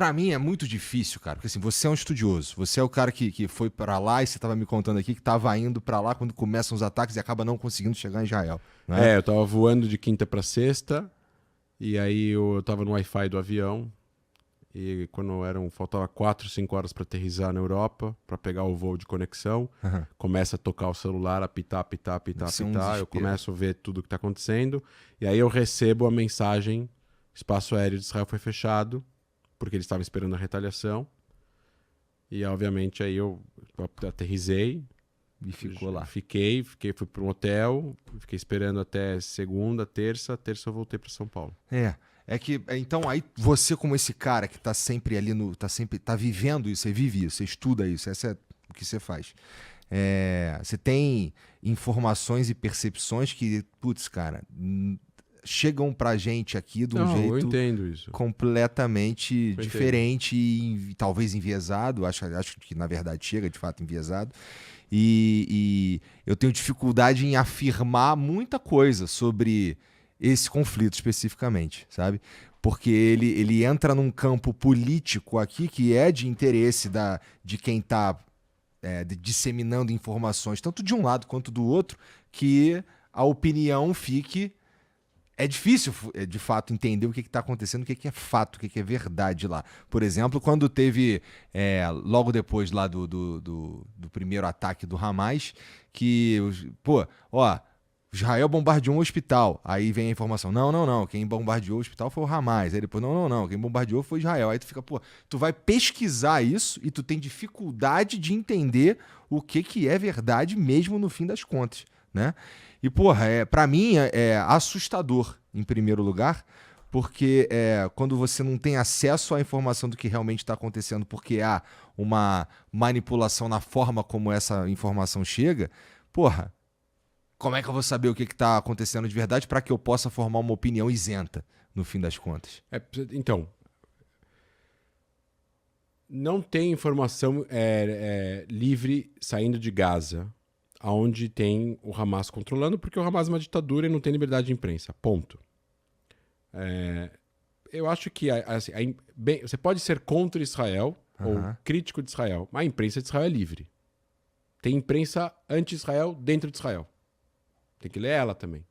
Pra mim é muito difícil, cara, porque assim, você é um estudioso, você é o cara que foi pra lá e você tava me contando aqui que tava indo pra lá quando começam os ataques e acaba não conseguindo chegar em Israel, não é? Eu tava voando de quinta pra sexta, e aí eu tava no Wi-Fi do avião, e faltava 4, 5 horas pra aterrissar na Europa, pra pegar o voo de conexão, Aham. começa a tocar o celular, apitar, apitar, apitar, Deve ser um apitar, eu desespero. começo a ver tudo o que tá acontecendo, e aí eu recebo a mensagem, espaço aéreo de Israel foi fechado, porque eles estavam esperando a retaliação, e obviamente aí eu aterrissei, E ficou lá. fui para um hotel, fiquei esperando até segunda, terça eu voltei para São Paulo. É que, então, aí você como esse cara que tá sempre ali tá vivendo isso, você vive isso, você estuda isso, essa é o que você faz. Você tem informações e percepções que, putz, cara, chegam pra gente aqui de um Não, eu jeito entendo isso. completamente Eu entendo. diferente e talvez enviesado, acho que na verdade chega de fato enviesado, e eu tenho dificuldade em afirmar muita coisa sobre esse conflito especificamente, sabe? Porque ele entra num campo político aqui que é de interesse de quem está disseminando informações, tanto de um lado quanto do outro, que a opinião fique. É difícil, de fato, entender o que está acontecendo, o que é fato, o que é verdade lá. Por exemplo, quando teve, logo depois lá do primeiro ataque do Hamas, que, Israel bombardeou um hospital. Aí vem a informação, não, quem bombardeou o hospital foi o Hamas. Aí depois, não, quem bombardeou foi Israel. Aí tu fica, tu vai pesquisar isso e tu tem dificuldade de entender o que é verdade mesmo no fim das contas, né? E, pra mim é assustador, em primeiro lugar, porque quando você não tem acesso à informação do que realmente está acontecendo, porque há uma manipulação na forma como essa informação chega, como é que eu vou saber o que está acontecendo de verdade para que eu possa formar uma opinião isenta, no fim das contas? Então, não tem informação livre saindo de Gaza, onde tem o Hamas controlando, porque o Hamas é uma ditadura e não tem liberdade de imprensa. Ponto. Eu acho que você pode ser contra Israel ou crítico de Israel, mas a imprensa de Israel é livre. Tem imprensa anti-Israel dentro de Israel. Tem que ler ela também.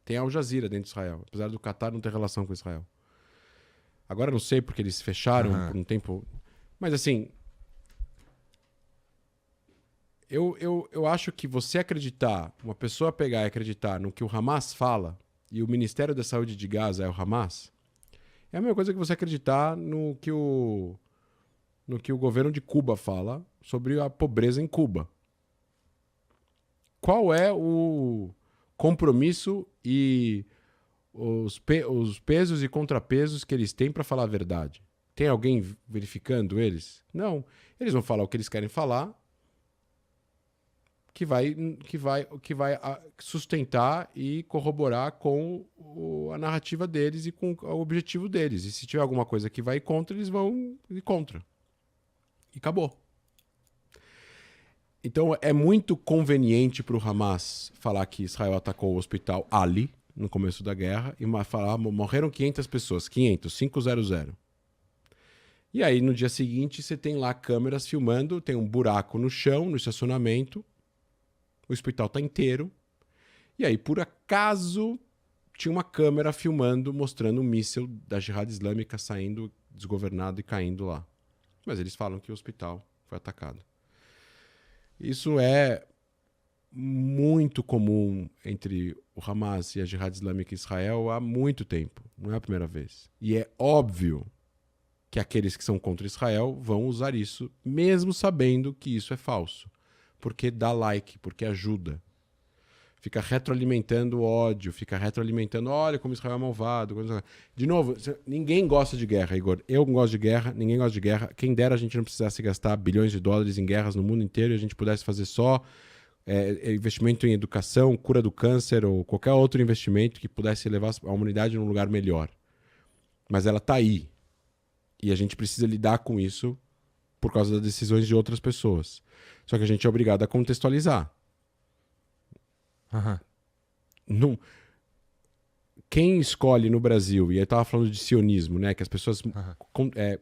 Tem a Al Jazeera dentro de Israel, apesar do Qatar não ter relação com Israel. Agora não sei porque eles fecharam por um tempo. Mas assim, eu acho que você acreditar, uma pessoa pegar e acreditar no que o Hamas fala, e o Ministério da Saúde de Gaza é o Hamas, é a mesma coisa que você acreditar no que o governo de Cuba fala sobre a pobreza em Cuba. Qual é o compromisso e os pesos e contrapesos que eles têm para falar a verdade? Tem alguém verificando eles? Não. Eles vão falar o que eles querem falar, que vai sustentar e corroborar com a narrativa deles e com o objetivo deles. E se tiver alguma coisa que vai contra, eles vão ir contra. E acabou. Então é muito conveniente para o Hamas falar que Israel atacou o hospital Ali no começo da guerra e falar morreram 500 pessoas, 500. E aí no dia seguinte você tem lá câmeras filmando, tem um buraco no chão, no estacionamento, o hospital está inteiro, e aí por acaso tinha uma câmera filmando, mostrando um míssil da Jihad Islâmica saindo desgovernado e caindo lá. Mas eles falam que o hospital foi atacado. Isso é muito comum entre o Hamas e a Jihad Islâmica em Israel há muito tempo. Não é a primeira vez. E é óbvio que aqueles que são contra Israel vão usar isso, mesmo sabendo que isso é falso. Porque dá like, porque ajuda. Fica retroalimentando o ódio, fica retroalimentando, olha como Israel é malvado. De novo, ninguém gosta de guerra, Igor. Eu não gosto de guerra, ninguém gosta de guerra. Quem dera a gente não precisasse gastar bilhões de dólares em guerras no mundo inteiro e a gente pudesse fazer só investimento em educação, cura do câncer ou qualquer outro investimento que pudesse levar a humanidade num lugar melhor. Mas ela está aí. E a gente precisa lidar com isso por causa das decisões de outras pessoas. Só que a gente é obrigado a contextualizar. Não, quem escolhe no Brasil, e eu estava falando de sionismo, né, que as pessoas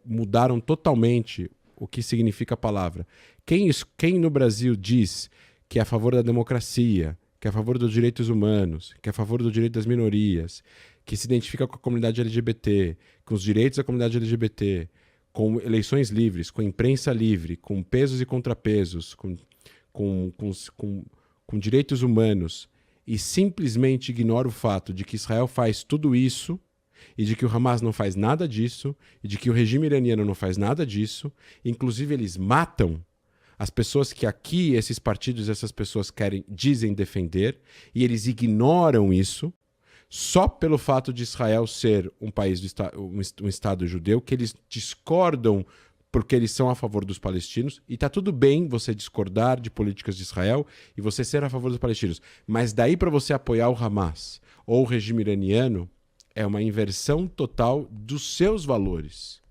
mudaram totalmente o que significa a palavra. Quem no Brasil diz que é a favor da democracia, que é a favor dos direitos humanos, que é a favor do direito das minorias, que se identifica com a comunidade LGBT, com os direitos da comunidade LGBT, com eleições livres, com imprensa livre, com pesos e contrapesos, com direitos humanos, e simplesmente ignora o fato de que Israel faz tudo isso, e de que o Hamas não faz nada disso, e de que o regime iraniano não faz nada disso, inclusive eles matam as pessoas que aqui esses partidos, essas pessoas dizem defender, e eles ignoram isso, só pelo fato de Israel ser um país, um Estado judeu, que eles discordam porque eles são a favor dos palestinos, e tá tudo bem você discordar de políticas de Israel e você ser a favor dos palestinos, mas daí para você apoiar o Hamas ou o regime iraniano, é uma inversão total dos seus valores.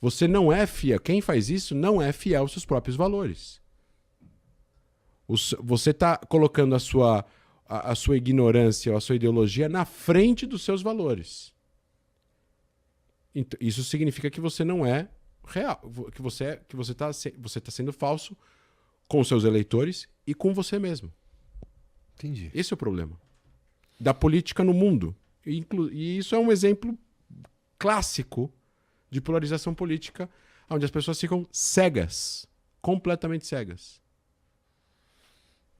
Você não é fiel, quem faz isso não é fiel aos seus próprios valores. Você está colocando a sua ignorância ou a sua ideologia na frente dos seus valores. Então, isso significa que você não é real, que você está sendo falso com os seus eleitores e com você mesmo. Entendi. Esse é o problema da política no mundo. E isso é um exemplo clássico de polarização política, onde as pessoas ficam cegas, completamente cegas.